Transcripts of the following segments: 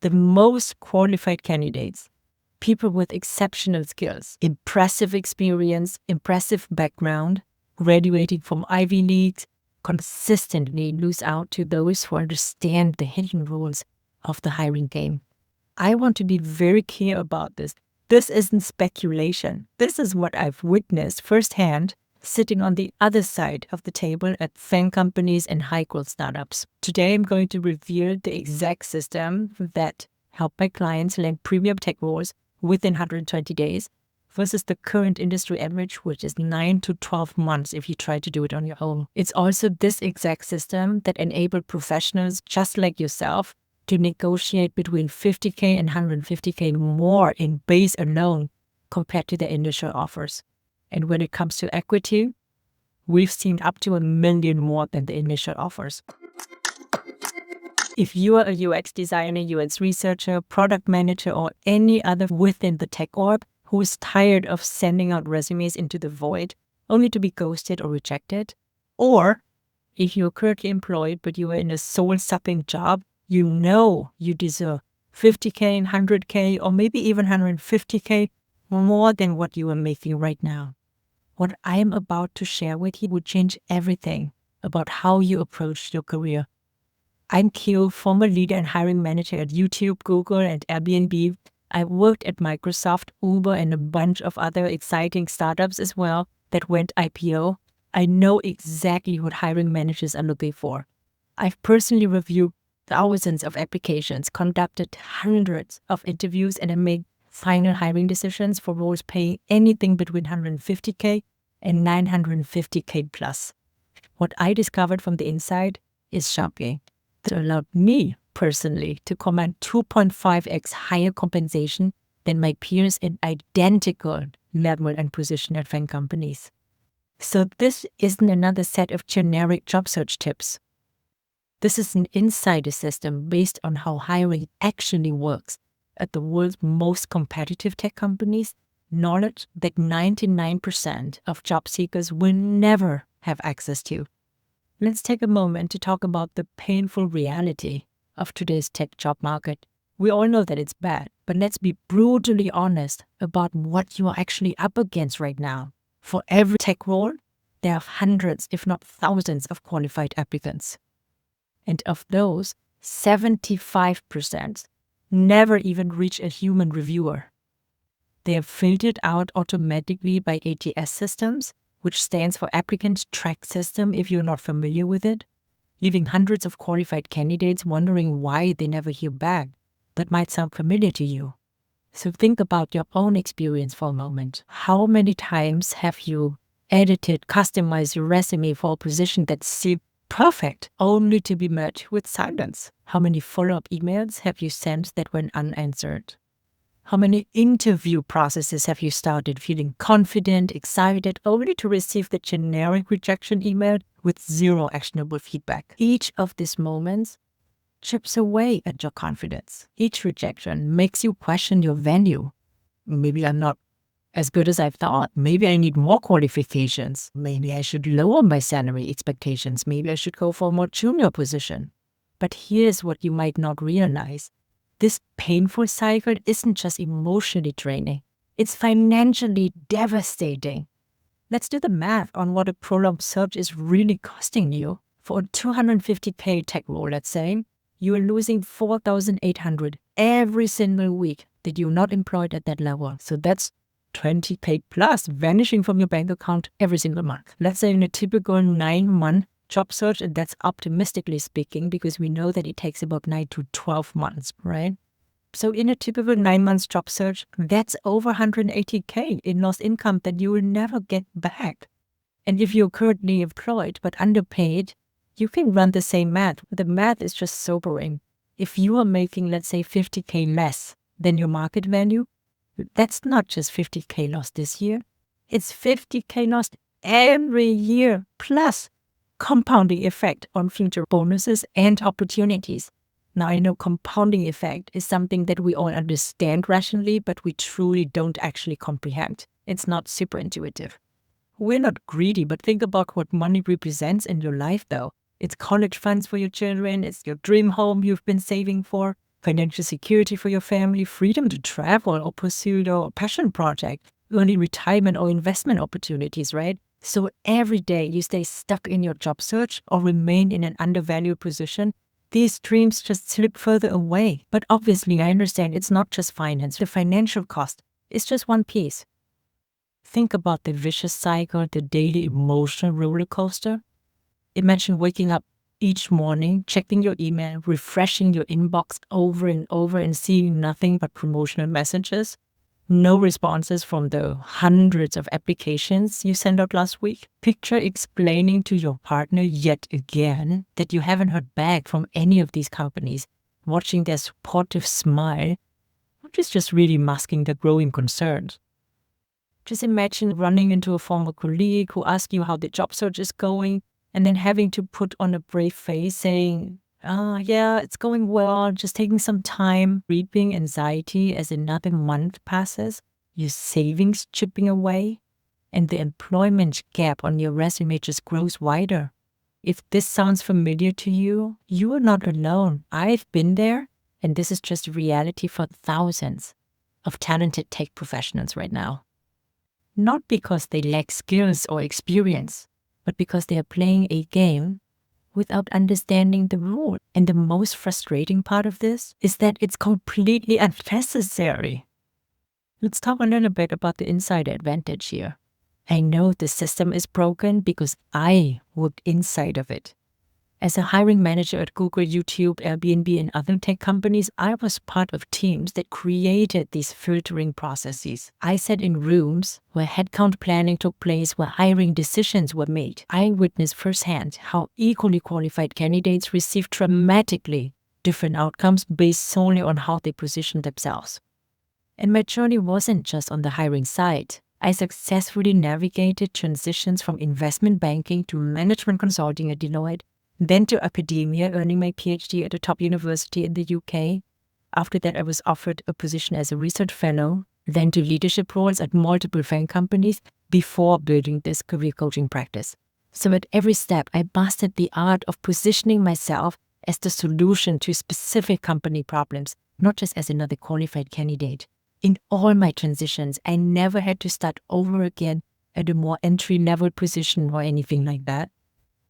The most qualified candidates, people with exceptional skills, impressive experience, impressive background, graduating from Ivy Leagues, consistently lose out to those who understand the hidden rules of the hiring game. I want to be very clear about this. This isn't speculation. This is what I've witnessed firsthand sitting on the other side of the table at FAANG companies and high-growth startups. Today, I'm going to reveal the exact system that helped my clients land premium tech roles within 120 days versus the current industry average, which is 9 to 12 months if you try to do it on your own. It's also this exact system that enabled professionals just like yourself to negotiate between 50K and 150K more in base alone compared to their initial offers. And when it comes to equity, we've seen up to $1 million more than the initial offers. If you are a UX designer, UX researcher, product manager, or any other within the tech orb who is tired of sending out resumes into the void only to be ghosted or rejected, or if you're currently employed but you are in a soul-sucking job, you know you deserve 50K, 100K, or maybe even 150K more than what you are making right now. What I am about to share with you would change everything about how you approach your career. I'm Kyo, former leader and hiring manager at YouTube, Google, and Airbnb. I worked at Microsoft, Uber, and a bunch of other exciting startups as well that went IPO. I know exactly what hiring managers are looking for. I've personally reviewed thousands of applications, conducted hundreds of interviews, and I made final hiring decisions for roles paying anything between 150K and 950K plus. What I discovered from the inside is shocking. That allowed me personally to command 2.5x higher compensation than my peers in identical level and position at FAANG companies. So this isn't another set of generic job search tips. This is an insider system based on how hiring actually works at the world's most competitive tech companies, knowledge that 99% of job seekers will never have access to. Let's take a moment to talk about the painful reality of today's tech job market. We all know that it's bad, but let's be brutally honest about what you are actually up against right now. For every tech role, there are hundreds, if not thousands, of qualified applicants. And of those, 75% never even reach a human reviewer. They are filtered out automatically by ATS systems, which stands for Applicant Track System if you're not familiar with it, leaving hundreds of qualified candidates wondering why they never hear back. That might sound familiar to you. So think about your own experience for a moment. How many times have you edited, customized your resume for a position that seemed perfect, only to be met with silence? How many follow-up emails have you sent that went unanswered? How many interview processes have you started feeling confident, excited, only to receive the generic rejection email with zero actionable feedback? Each of these moments chips away at your confidence. Each rejection makes you question your value. Maybe I'm not as good as I thought. Maybe I need more qualifications. Maybe I should lower my salary expectations. Maybe I should go for a more junior position. But here's what you might not realize. This painful cycle isn't just emotionally draining. It's financially devastating. Let's do the math on what a prolonged search is really costing you. For a 250K tech role, let's say, you are losing $4,800 every single week that you're not employed at that level. So that's 20K plus vanishing from your bank account every single month. Let's say in a typical 9-month job search, and that's optimistically speaking because we know that it takes about 9 to 12 months, right? So in a typical 9-month job search, that's over 180K in lost income that you will never get back. And if you're currently employed but underpaid, you can run the same math. The math is just sobering. If you are making, let's say, 50K less than your market value, that's not just 50K lost this year. It's 50K lost every year, plus compounding effect on future bonuses and opportunities. Now, I know compounding effect is something that we all understand rationally, but we truly don't actually comprehend. It's not super intuitive. We're not greedy, but think about what money represents in your life, though. It's college funds for your children. It's your dream home you've been saving for. financial security for your family, freedom to travel or pursue your passion project, early retirement or investment opportunities, right? So every day you stay stuck in your job search or remain in an undervalued position, these dreams just slip further away. But obviously, I understand it's not just finance. The financial cost is just one piece. Think about the vicious cycle, the daily emotional roller coaster. Imagine waking up each morning, checking your email, refreshing your inbox over and over and seeing nothing but promotional messages. No responses from the hundreds of applications you sent out last week. Picture explaining to your partner yet again that you haven't heard back from any of these companies, watching their supportive smile, which is just really masking their growing concerns. Just imagine running into a former colleague who asks you how the job search is going, and then having to put on a brave face saying, yeah, it's going well, just taking some time, reaping anxiety as another month passes, your savings chipping away, and the employment gap on your resume just grows wider. If this sounds familiar to you, you are not alone. I've been there, and this is just reality for thousands of talented tech professionals right now. Not because they lack skills or experience, but because they are playing a game without understanding the rule. And the most frustrating part of this is that it's completely unnecessary. Let's talk a little bit about the insider advantage here. I know the system is broken because I worked inside of it. As a hiring manager at Google, YouTube, Airbnb, and other tech companies, I was part of teams that created these filtering processes. I sat in rooms where headcount planning took place, where hiring decisions were made. I witnessed firsthand how equally qualified candidates received dramatically different outcomes based solely on how they positioned themselves. And my journey wasn't just on the hiring side. I successfully navigated transitions from investment banking to management consulting at Deloitte, then to academia, earning my PhD at a top university in the UK. After that, I was offered a position as a research fellow, then to leadership roles at multiple FAANG companies before building this career coaching practice. So at every step, I mastered the art of positioning myself as the solution to specific company problems, not just as another qualified candidate. In all my transitions, I never had to start over again at a more entry-level position or anything like that,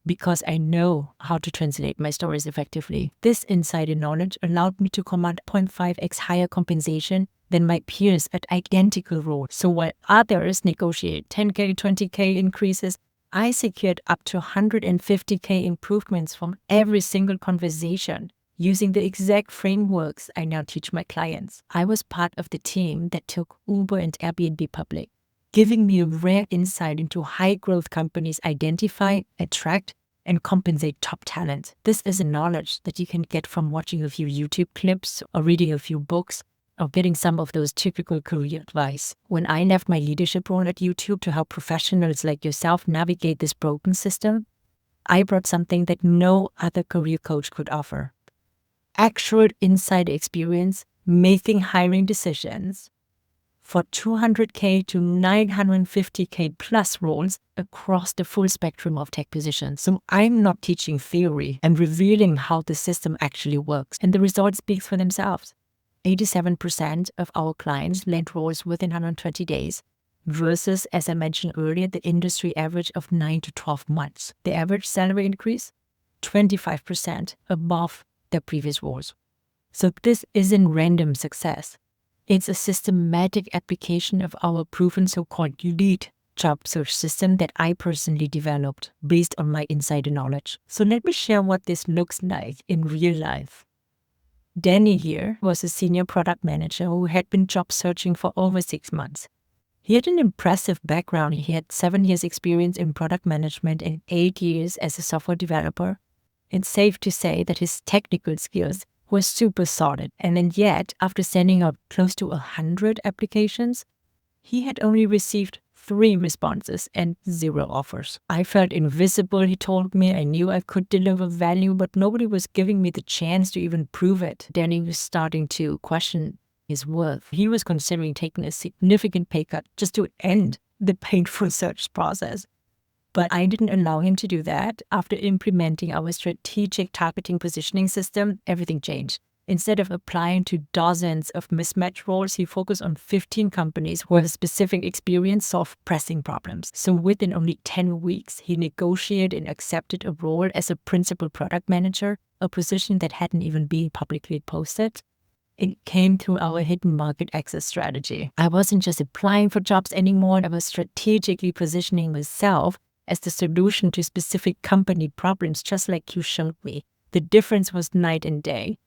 because I know how to translate my stories effectively. This insider knowledge allowed me to command 0.5x higher compensation than my peers at identical roles. So while others negotiate 10K, 20K increases, I secured up to 150K improvements from every single conversation using the exact frameworks I now teach my clients. I was part of the team that took Uber and Airbnb public, giving me a rare insight into high-growth companies identify, attract, and compensate top talent. This is a knowledge that you can get from watching a few YouTube clips or reading a few books or getting some of those typical career advice. When I left my leadership role at YouTube to help professionals like yourself navigate this broken system, I brought something that no other career coach could offer. Actual inside experience making hiring decisions for 200K to 950K plus roles across the full spectrum of tech positions. So I'm not teaching theory, I'm revealing how the system actually works. And the results speak for themselves. 87% of our clients land roles within 120 days versus, as I mentioned earlier, the industry average of 9 to 12 months. The average salary increase, 25% above their previous roles. So this isn't random success. It's a systematic application of our proven so-called lead job search system that I personally developed based on my insider knowledge. So let me share what this looks like in real life. Danny here was a senior product manager who had been job searching for over 6 months. He had an impressive background. He had 7 years experience in product management and 8 years as a software developer. It's safe to say that his technical skills were super solid. And then yet, after sending out close to 100 applications, he had only received 3 responses and 0 offers. I felt invisible, he told me. I knew I could deliver value, but nobody was giving me the chance to even prove it. Danny was starting to question his worth. He was considering taking a significant pay cut just to end the painful search process. But I didn't allow him to do that. After implementing our strategic targeting positioning system, everything changed. Instead of applying to dozens of mismatched roles, he focused on 15 companies where his specific experience solved pressing problems. So within only 10 weeks, he negotiated and accepted a role as a principal product manager, a position that hadn't even been publicly posted. It came through our hidden market access strategy. I wasn't just applying for jobs anymore, I was strategically positioning myself as the solution to specific company problems, just like you showed me. The difference was night and day.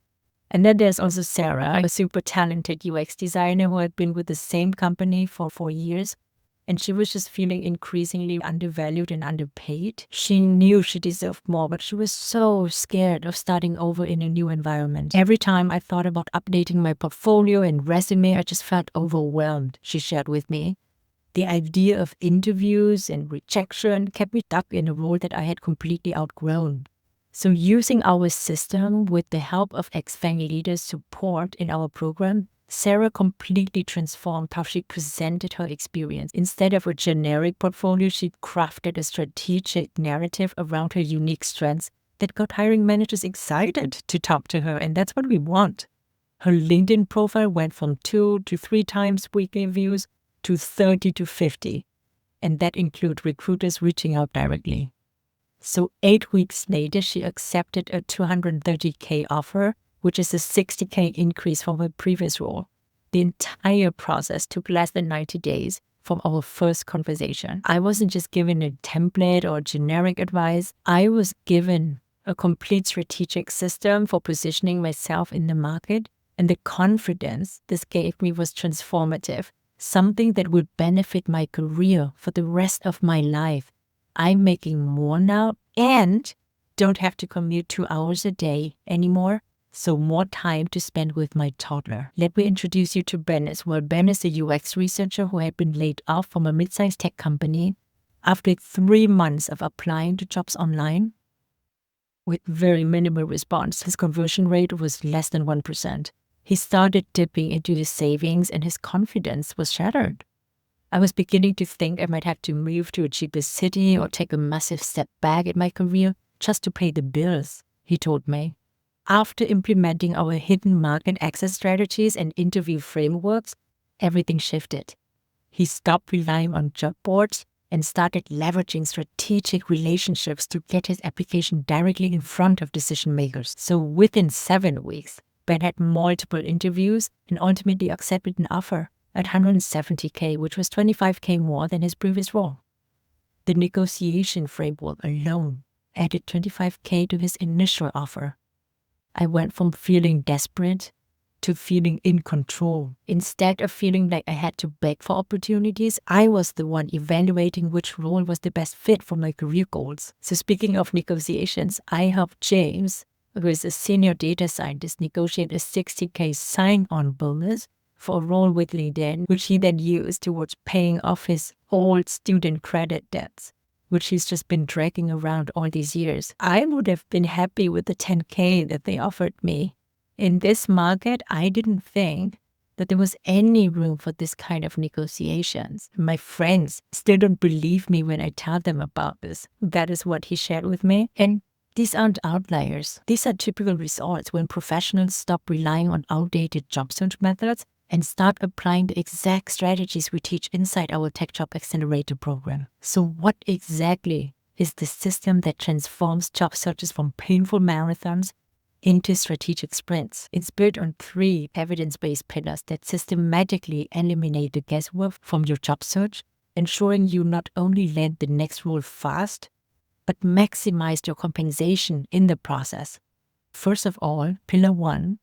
And then there's also Sarah, a super talented UX designer who had been with the same company for 4 years. And she was just feeling increasingly undervalued and underpaid. She knew she deserved more, but she was so scared of starting over in a new environment. Every time I thought about updating my portfolio and resume, I just felt overwhelmed, she shared with me. The idea of interviews and rejection kept me stuck in a role that I had completely outgrown. So using our system with the help of ex-FANG leaders' support in our program, Sarah completely transformed how she presented her experience. Instead of a generic portfolio, she crafted a strategic narrative around her unique strengths that got hiring managers excited to talk to her, and that's what we want. Her LinkedIn profile went from 2 to 3 times weekly views to 30 to 50, and that includes recruiters reaching out directly. So 8 weeks later, she accepted a $230K offer, which is a $60K increase from her previous role. The entire process took less than 90 days from our first conversation. I wasn't just given a template or generic advice. I was given a complete strategic system for positioning myself in the market, and the confidence this gave me was transformative, something that would benefit my career for the rest of my life. I'm making more now and don't have to commute 2 hours a day anymore, so more time to spend with my toddler. Let me introduce you to Ben as well. Ben is a UX researcher who had been laid off from a mid-sized tech company after 3 months of applying to jobs online. With very minimal response, his conversion rate was less than 1%. He started dipping into his savings and his confidence was shattered. I was beginning to think I might have to move to a cheaper city or take a massive step back in my career just to pay the bills, he told me. After implementing our hidden market access strategies and interview frameworks, everything shifted. He stopped relying on job boards and started leveraging strategic relationships to get his application directly in front of decision makers. So within 7 weeks, Ben had multiple interviews and ultimately accepted an offer at $170K, which was $25K more than his previous role. The negotiation framework alone added $25K to his initial offer. I went from feeling desperate to feeling in control. Instead of feeling like I had to beg for opportunities, I was the one evaluating which role was the best fit for my career goals. So speaking of negotiations, I helped James, who is a senior data scientist, negotiate a $60K sign-on bonus for a role with LinkedIn, which he then used towards paying off his old student credit debts, which he's just been dragging around all these years. I would have been happy with the $10K that they offered me. In this market, I didn't think that there was any room for this kind of negotiations. My friends still don't believe me when I tell them about this. That is what he shared with me. And these aren't outliers. These are typical results when professionals stop relying on outdated job search methods and start applying the exact strategies we teach inside our Tech Job Accelerator program. So what exactly is the system that transforms job searches from painful marathons into strategic sprints? It's built on 3 evidence-based pillars that systematically eliminate the guesswork from your job search, ensuring you not only land the next role fast, but maximize your compensation in the process. First of all, pillar 1,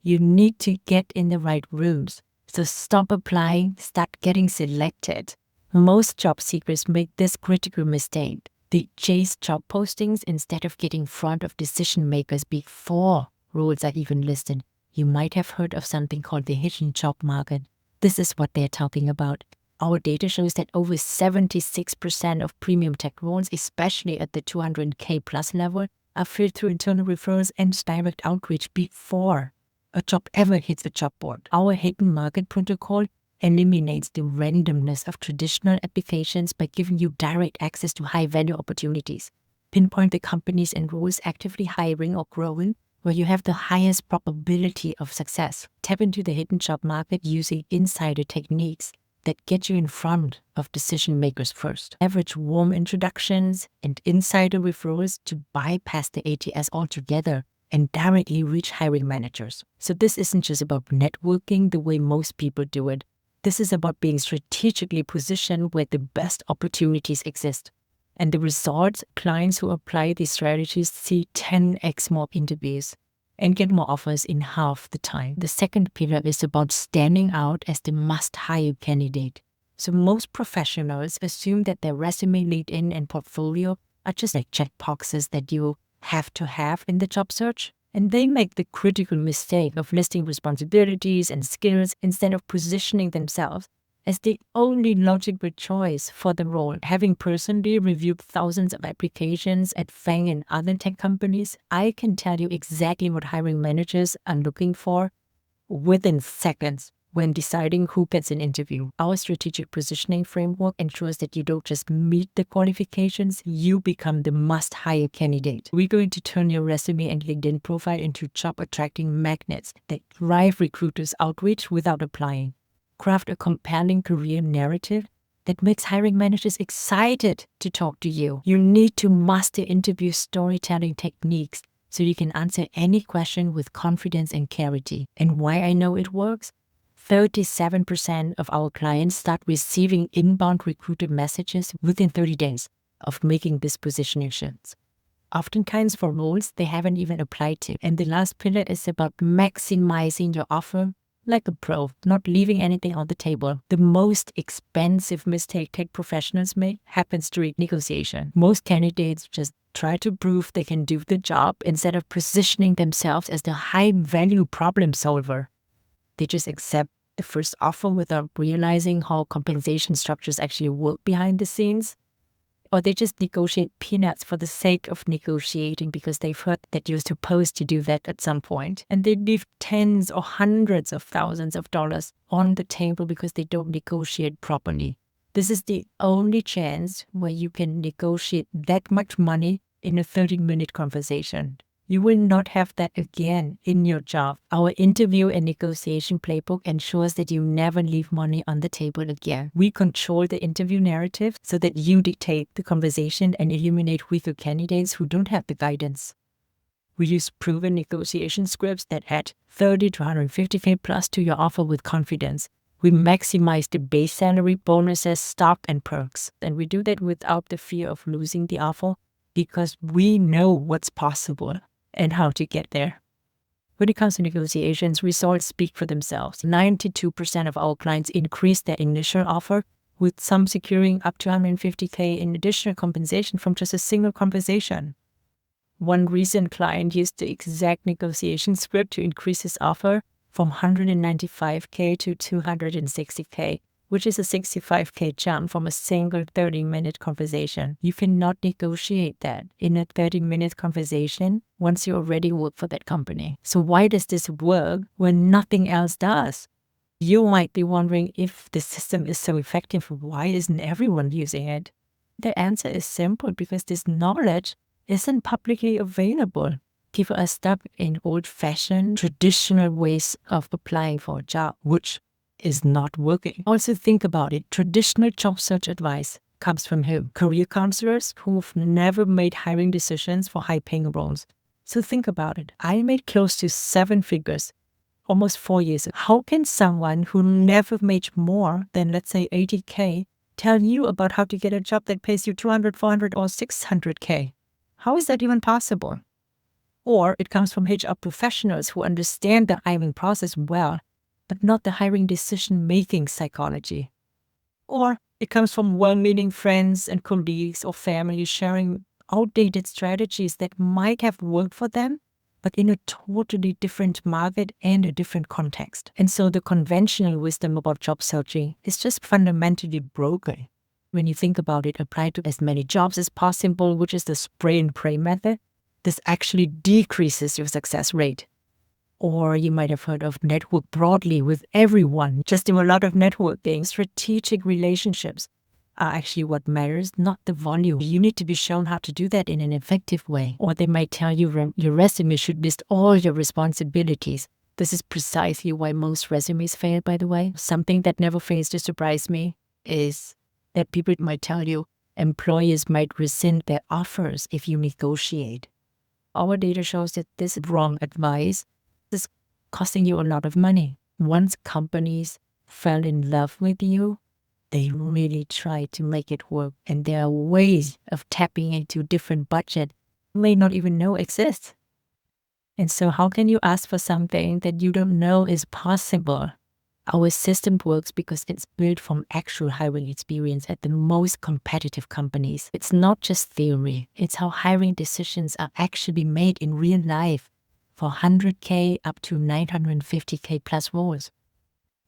you need to get in the right rooms. So stop applying, start getting selected. Most job seekers make this critical mistake. They chase job postings instead of getting in front of decision makers before roles are even listed. You might have heard of something called the hidden job market. This is what they're talking about. Our data shows that over 76% of premium tech roles, especially at the 200K plus level, are filled through internal referrals and direct outreach before a job ever hits the job board. Our hidden market protocol eliminates the randomness of traditional applications by giving you direct access to high-value opportunities. Pinpoint the companies and roles actively hiring or growing where you have the highest probability of success. Tap into the hidden job market using insider techniques that get you in front of decision makers first. Leverage warm introductions and insider referrals to bypass the ATS altogether and directly reach hiring managers. So this isn't just about networking the way most people do it. This is about being strategically positioned where the best opportunities exist. And the results, clients who apply these strategies see 10x more interviews and get more offers in half the time. The second pillar is about standing out as the must-hire candidate. So most professionals assume that their resume, LinkedIn, and portfolio are just like checkboxes that you have to have in the job search. And they make the critical mistake of listing responsibilities and skills instead of positioning themselves as the only logical choice for the role. Having personally reviewed thousands of applications at FANG and other tech companies, I can tell you exactly what hiring managers are looking for within seconds when deciding who gets an interview. Our strategic positioning framework ensures that you don't just meet the qualifications, you become the must-hire candidate. We're going to turn your resume and LinkedIn profile into job-attracting magnets that drive recruiters' outreach without applying. Craft a compelling career narrative that makes hiring managers excited to talk to you. You need to master interview storytelling techniques so you can answer any question with confidence and clarity. And why I know it works? 37% of our clients start receiving inbound recruiter messages within 30 days of making this positioning shifts, oftentimes for roles they haven't even applied to. And the last pillar is about maximizing your offer like a pro, not leaving anything on the table. The most expensive mistake tech professionals make happens during negotiation. Most candidates just try to prove they can do the job instead of positioning themselves as the high-value problem solver. They just accept the first offer without realizing how compensation structures actually work behind the scenes. Or they just negotiate peanuts for the sake of negotiating because they've heard that you're supposed to do that at some point. And they leave tens or hundreds of thousands of dollars on the table because they don't negotiate properly. This is the only chance where you can negotiate that much money in a 30-minute conversation. You will not have that again in your job. Our interview and negotiation playbook ensures that you never leave money on the table again. We control the interview narrative so that you dictate the conversation and eliminate weaker candidates who don't have the guidance. We use proven negotiation scripts that add 30 to 150K plus to your offer with confidence. We maximize the base salary, bonuses, stock, and perks. And we do that without the fear of losing the offer because we know what's possible and how to get there. When it comes to negotiations, results speak for themselves. 92% of our clients increase their initial offer, with some securing up to 150K in additional compensation from just a single conversation. One recent client used the exact negotiation script to increase his offer from 195K to 260K, which is a 65K jump from a single 30-minute conversation. You cannot negotiate that in a 30-minute conversation once you already work for that company. So why does this work when nothing else does? You might be wondering, if the system is so effective, why isn't everyone using it? The answer is simple: because this knowledge isn't publicly available. People are stuck in old-fashioned, traditional ways of applying for a job, which is not working. Also think about it. Traditional job search advice comes from who? Career counselors who've never made hiring decisions for high-paying roles. So think about it. I made close to 7 figures almost 4 years ago. How can someone who never made more than, let's say, 80K tell you about how to get a job that pays you 200, 400, or 600K? How is that even possible? Or it comes from HR professionals who understand the hiring process well, but not the hiring decision-making psychology. Or it comes from well-meaning friends and colleagues or family sharing outdated strategies that might have worked for them, but in a totally different market and a different context. And so the conventional wisdom about job searching is just fundamentally broken. When you think about it, apply to as many jobs as possible, which is the spray and pray method. This actually decreases your success rate. Or you might have heard of network broadly with everyone. Just do a lot of networking, strategic relationships. are actually what matters, not the volume. You need to be shown how to do that in an effective way. Or they might tell you your resume should list all your responsibilities. This is precisely why most resumes fail, by the way. Something that never fails to surprise me is that people might tell you employers might rescind their offers if you negotiate. Our data shows that this is wrong advice. This is costing you a lot of money. Once companies fell in love with you, they really try to make it work. And there are ways of tapping into different budget you may not even know exist. And so how can you ask for something that you don't know is possible? Our system works because it's built from actual hiring experience at the most competitive companies. It's not just theory. It's how hiring decisions are actually made in real life for 100K up to 950K plus roles.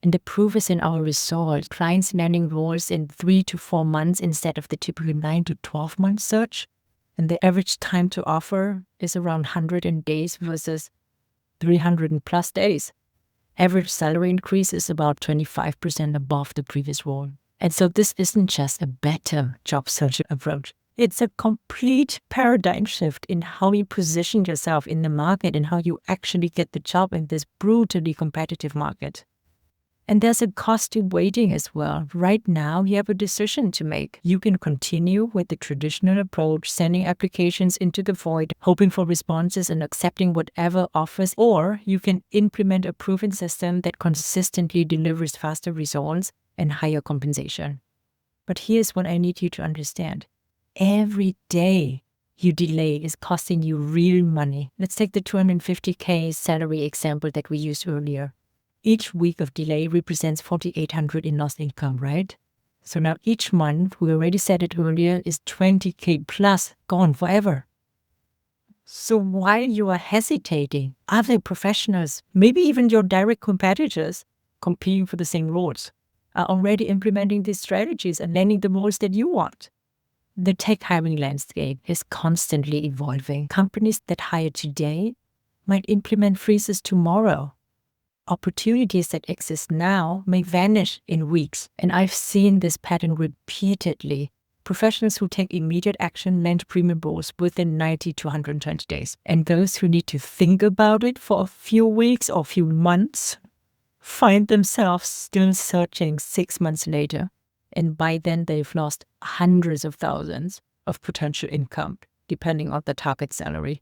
And the proof is in our results. Clients landing roles in 3 to 4 months instead of the typical 9 to 12 month search. And the average time to offer is around 100 days versus 300 plus days. Average salary increase is about 25% above the previous role. And so this isn't just a better job search approach. It's a complete paradigm shift in how you position yourself in the market and how you actually get the job in this brutally competitive market. And there's a cost to waiting as well. Right now, you have a decision to make. You can continue with the traditional approach, sending applications into the void, hoping for responses and accepting whatever offers, or you can implement a proven system that consistently delivers faster results and higher compensation. But here's what I need you to understand. Every day you delay is costing you real money. Let's take the 250K salary example that we used earlier. Each week of delay represents 4,800 in lost income, right? So now each month, we already said it earlier, is 20K plus gone forever. So while you are hesitating, other professionals, maybe even your direct competitors competing for the same roles, are already implementing these strategies and landing the roles that you want. The tech hiring landscape is constantly evolving. Companies that hire today might implement freezes tomorrow. Opportunities that exist now may vanish in weeks. And I've seen this pattern repeatedly. Professionals who take immediate action land premium roles within 90 to 120 days. And those who need to think about it for a few weeks or a few months find themselves still searching 6 months later. And by then they've lost hundreds of thousands of potential income, depending on the target salary.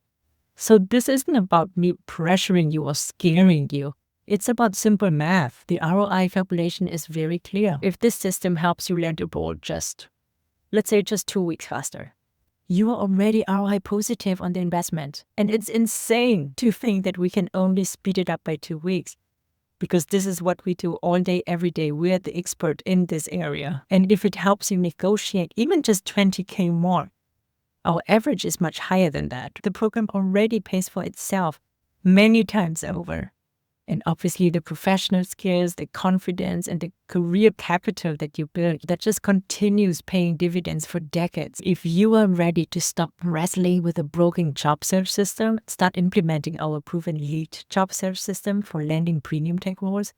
So this isn't about me pressuring you or scaring you. It's about simple math. The ROI calculation is very clear. If this system helps you land a role let's say just 2 weeks faster, you are already ROI positive on the investment. And it's insane to think that we can only speed it up by 2 weeks, because this is what we do all day, every day. We're the expert in this area. And if it helps you negotiate even just 20K more, our average is much higher than that. The program already pays for itself many times over. And obviously the professional skills, the confidence, and the career capital that you build, that just continues paying dividends for decades. If you are ready to stop wrestling with a broken job search system, start implementing our proven lead job search system for landing premium tech roles,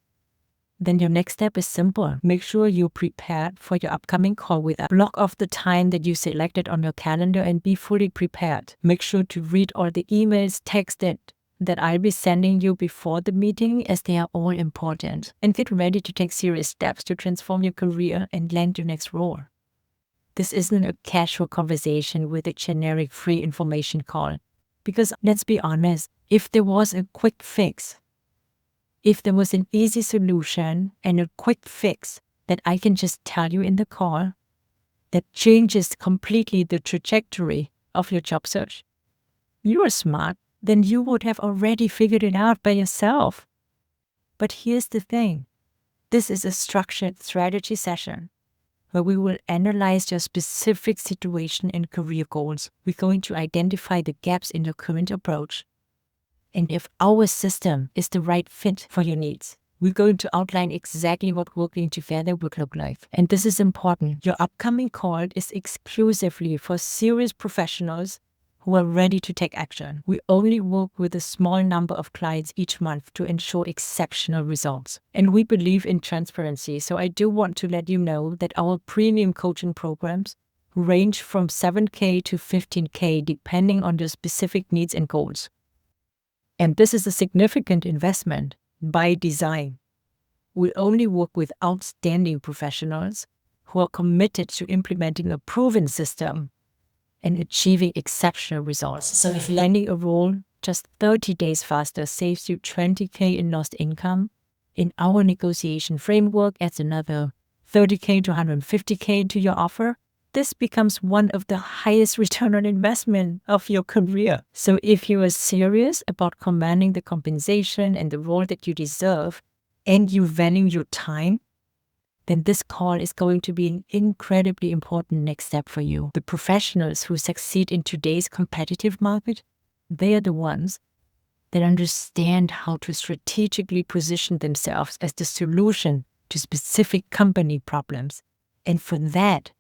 then your next step is simple. Make sure you're prepared for your upcoming call with us. Block off the time that you selected on your calendar and be fully prepared. Make sure to read all the emails, texts that I'll be sending you before the meeting, as they are all important. And get ready to take serious steps to transform your career and land your next role. This isn't a casual conversation with a generic free information call. Because let's be honest, if there was a quick fix, if there was an easy solution and a quick fix that I can just tell you in the call that changes completely the trajectory of your job search, you are smart, then you would have already figured it out by yourself. But here's the thing. This is a structured strategy session where we will analyze your specific situation and career goals. We're going to identify the gaps in your current approach. And if our system is the right fit for your needs, we're going to outline exactly what working together would look like. And this is important. Your upcoming call is exclusively for serious professionals who are ready to take action. We only work with a small number of clients each month to ensure exceptional results. And we believe in transparency, so I do want to let you know that our premium coaching programs range from 7K to 15K depending on your specific needs and goals. And this is a significant investment by design. We only work with outstanding professionals who are committed to implementing a proven system and achieving exceptional results. So if landing a role just 30 days faster saves you 20K in lost income, in our negotiation framework adds another 30K to 150K to your offer, this becomes one of the highest return on investment of your career. So if you are serious about commanding the compensation and the role that you deserve, and you value your time, then this call is going to be an incredibly important next step for you. The professionals who succeed in today's competitive market, they are the ones that understand how to strategically position themselves as the solution to specific company problems. And for that,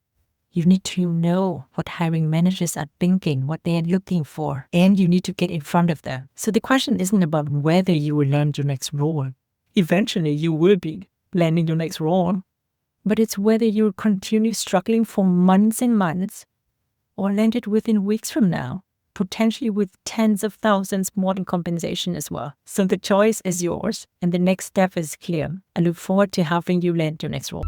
you need to know what hiring managers are thinking, what they are looking for, and you need to get in front of them. So the question isn't about whether you will land your next role. Eventually, you will be landing your next role. But it's whether you'll continue struggling for months and months or land it within weeks from now, potentially with tens of thousands more in compensation as well. So the choice is yours and the next step is clear. I look forward to helping you land your next role.